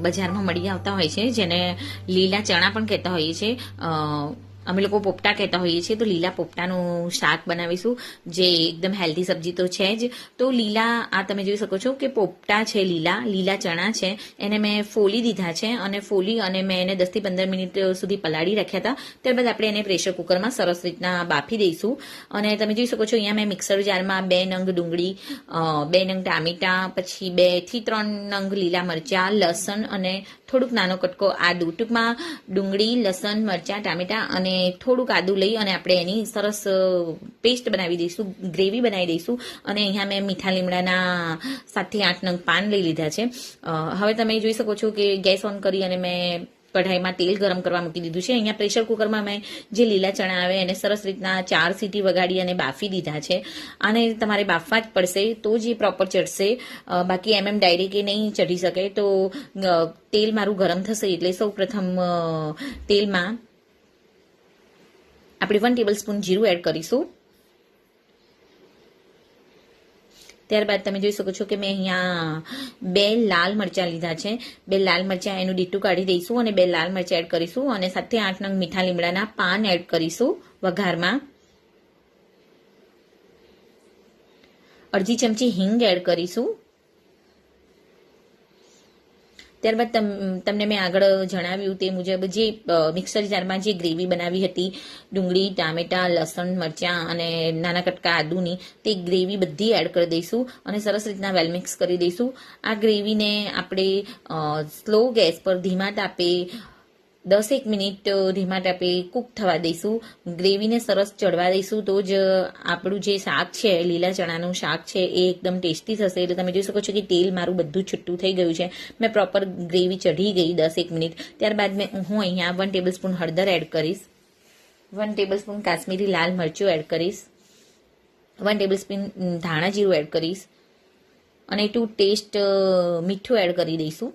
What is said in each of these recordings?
બજારમાં મળી આવતા હોય છે, જેને લીલા ચણા પણ કહેતા હોઈએ છીએ. અમે લોકો પોપટા કહેતા હોઈએ છીએ. તો લીલા પોપટાનું શાક બનાવીશું, જે એકદમ હેલ્ધી સબ્જી તો છે જ. તો લીલા આ તમે જોઈ શકો છો કે પોપટા છે, લીલા ચણા છે, એને મેં ફોલી દીધા છે અને ફોલી અને મેં એને 10 થી 15 મિનિટ સુધી પલાળી રાખ્યા હતા. ત્યારબાદ આપણે એને પ્રેશર કુકરમાં સરસ રીતના બાફી દઈશું. અને તમે જોઈ શકો છો અહીંયા મેં મિક્સર જારમાં 2 નંગ ડુંગળી, 2 નંગ ટામેટા, પછી 2 થી 3 નંગ લીલા મરચા, લસણ અને થોડુંક નાનો કટકો આદુ. ટૂંકમાં ડુંગળી, લસણ, મરચાં, ટામેટા અને થોડુંક આદુ લઈ અને આપણે એની સરસ પેસ્ટ બનાવી દઈશું, ગ્રેવી બનાવી દઈશું. અને અહીંયા મેં મીઠા લીમડાના 7 થી 8 નંગ પાન લઈ લીધા છે. હવે તમે જોઈ શકો છો કે ગેસ ઓન કરી અને મેં કઢાઈમાં તેલ ગરમ કરવા મૂકી દીધું છે. અહીંયા પ્રેશર કુકરમાં મેં જે લીલા ચણા આવે એને સરસ રીતના 4 સીટી વગાડી અને બાફી દીધા છે. આને તમારે બાફવા જ પડશે તો જ એ પ્રોપર ચડશે, બાકી ડાયરેક્ટ એ નહીં ચઢી શકે. તો તેલ મારું ગરમ થશે એટલે સૌ પ્રથમ તેલમાં આપણે 1 ટેબલ સ્પૂન જીરું એડ કરીશું. ત્યારબાદ તમે જોઈ શકો છો કે મેં અહીંયા 2 લાલ મરચાં લીધા છે. 2 લાલ મરચાં એનું ડીટું કાઢી દઈશું અને 2 લાલ મરચાં એડ કરીશું. અને 7 થી 8 નંગ મીઠા લીમડાના પાન એડ કરીશું વઘારમાં. અડધી ચમચી હિંગ એડ કરીશું. ત્યારબાદ તમને મેં આગળ જણાવ્યું તે મુજબ જે મિક્સર જારમાં જે ગ્રેવી બનાવી હતી, ડુંગળી, ટામેટા, લસણ, મરચાં અને નાના કટકા આદુની, તે ગ્રેવી બધી એડ કરી દઈશું અને સરસ રીતના વેલ મિક્સ કરી દઈશું. આ ગ્રેવીને આપણે સ્લો ગેસ પર ધીમા તાપે 10 મિનિટ ધીમા તાપે કૂક થવા દઈશું. ગ્રેવીને સરસ ચડવા દઈશું તો જ આપણું જે શાક છે, લીલા ચણાનું શાક છે, એ એકદમ ટેસ્ટી થશે. એટલે તમે જોઈ શકો છો કે તેલ મારું બધું છૂટું થઈ ગયું છે. મેં પ્રોપર ગ્રેવી ચઢી ગઈ 10 મિનિટ. ત્યારબાદ હું અહીંયા 1 ટેબલ સ્પૂન હળદર એડ કરીશ, 1 ટેબલ સ્પૂન કાશ્મીરી લાલ મરચું એડ કરીશ, 1 ટેબલ સ્પૂન ધાણા જીરું એડ કરીશ અને ટુ ટેસ્ટ મીઠું એડ કરી દઈશું.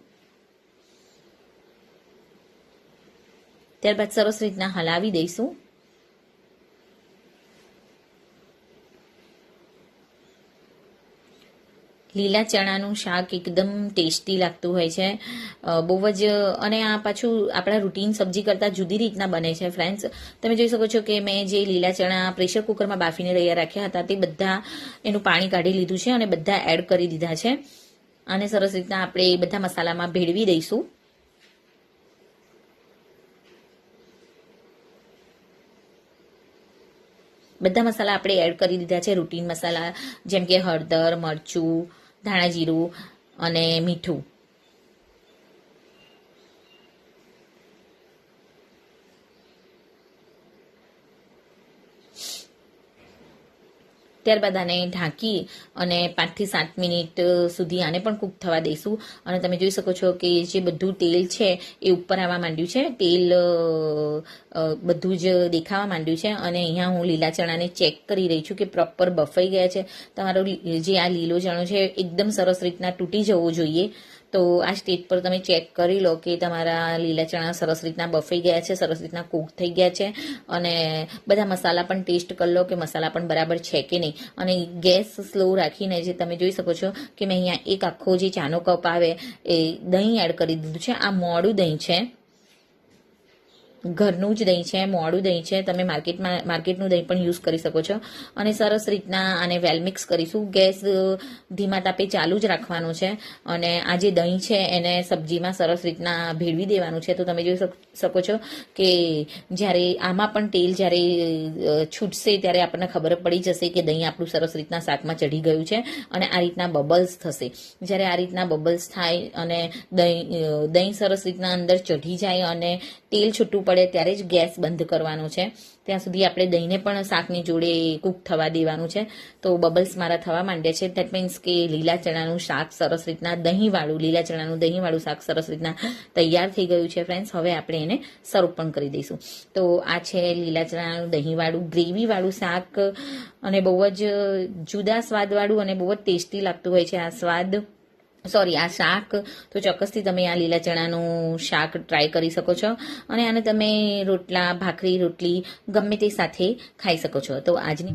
ત્યારબાદ સરસ રીતના હલાવી દઈશું. લીલા ચણાનું શાક એકદમ ટેસ્ટી લાગતું હોય છે, બહુ જ. અને આ પાછું આપણા રૂટીન સબ્જી કરતાં જુદી રીતના બને છે ફ્રેન્ડ્સ. તમે જોઈ શકો છો કે મેં જે લીલા ચણા પ્રેશર કુકરમાં બાફીને તૈયાર રાખ્યા હતા તે બધા એનું પાણી કાઢી લીધું છે અને બધા એડ કરી દીધા છે. અને સરસ રીતના આપણે બધા મસાલામાં ભેળવી દઈશું. બધા મસાલા આપણે એડ કરી દીધા છે, રૂટીન મસાલા જેમ કે હળદર, મરચું, ધાણા જીરું અને મીઠું. ત્યારબાદ આને ઢાંકી અને 5 થી 7 મિનિટ સુધી આને પણ કૂક થવા દઈશું. અને તમે જોઈ શકો છો કે જે બધું તેલ છે એ ઉપર આવવા માંડ્યું છે, તેલ બધું જ દેખાવા માંડ્યું છે. અને અહીંયા હું લીલા ચણાને ચેક કરી રહી છું કે પ્રોપર બફાઈ ગયા છે. તમારો જે આ લીલો ચણો છે એકદમ સરસ રીતના તૂટી જવો જોઈએ. તો આ સ્ટેજ પર તમે ચેક કરી લો કે તમારા લીલા ચણા સરસ રીતના બફાઈ ગયા છે, સરસ રીતના કૂક થઈ ગયા છે. અને બધા મસાલા પણ ટેસ્ટ કરી લો કે મસાલા પણ બરાબર છે કે નહીં. અને ગેસ સ્લો રાખીને જે તમે જોઈ શકો છો કે મેં અહીંયા એક આખો જે ચાનો કપ આવે એ દહીં એડ કરી દીધું છે. આ મોડું દહીં છે, ઘરનું જ દહીં છે, મોડું દહીં છે. તમે માર્કેટનું દહીં પણ યુઝ કરી શકો છો. અને સરસ રીતના આને વેલ મિક્સ કરીશું. ગેસ ધીમા તાપે ચાલુ જ રાખવાનો છે. અને આ જે દહીં છે એને સબ્જીમાં સરસ રીતના ભેળવી દેવાનું છે. તો તમે જોઈ શકો છો કે જ્યારે આમાં પણ તેલ જ્યારે છૂટશે ત્યારે આપણને ખબર પડી જશે કે દહીં આપણું સરસ રીતના શાકમાં ચઢી ગયું છે. અને આ રીતના બબલ્સ થશે. જ્યારે આ રીતના બબલ્સ થાય અને દહીં સરસ રીતના અંદર ચઢી જાય અને તેલ છૂટું પડે ત્યારે જ ગેસ બંધ કરવાનો છે. ત્યાં સુધી આપણે દહીંને પણ શાકની જોડે કૂક થવા દેવાનું છે. તો બબલ્સ મારા થવા માંડે છે. દેટ મીન્સ કે લીલા ચણાનું શાક સરસ રીતના લીલા ચણાનું દહીંવાળું શાક સરસ રીતના તૈયાર થઈ ગયું છે ફ્રેન્ડ્સ. હવે આપણે એને સર્વ પણ કરી દઈશું. તો આ છે લીલા ચણાનું દહીંવાળું ગ્રેવીવાળું શાક. અને બહુ જ જુદા સ્વાદવાળું અને બહુ જ ટેસ્ટી લાગતું હોય છે આ શાક. તો ચોક્કસથી તમે આ લીલા ચણાનું શાક ટ્રાય કરી શકો છો. અને આને તમે રોટલા, ભાખરી, રોટલી ગમે તે સાથે ખાઈ શકો છો. તો આજની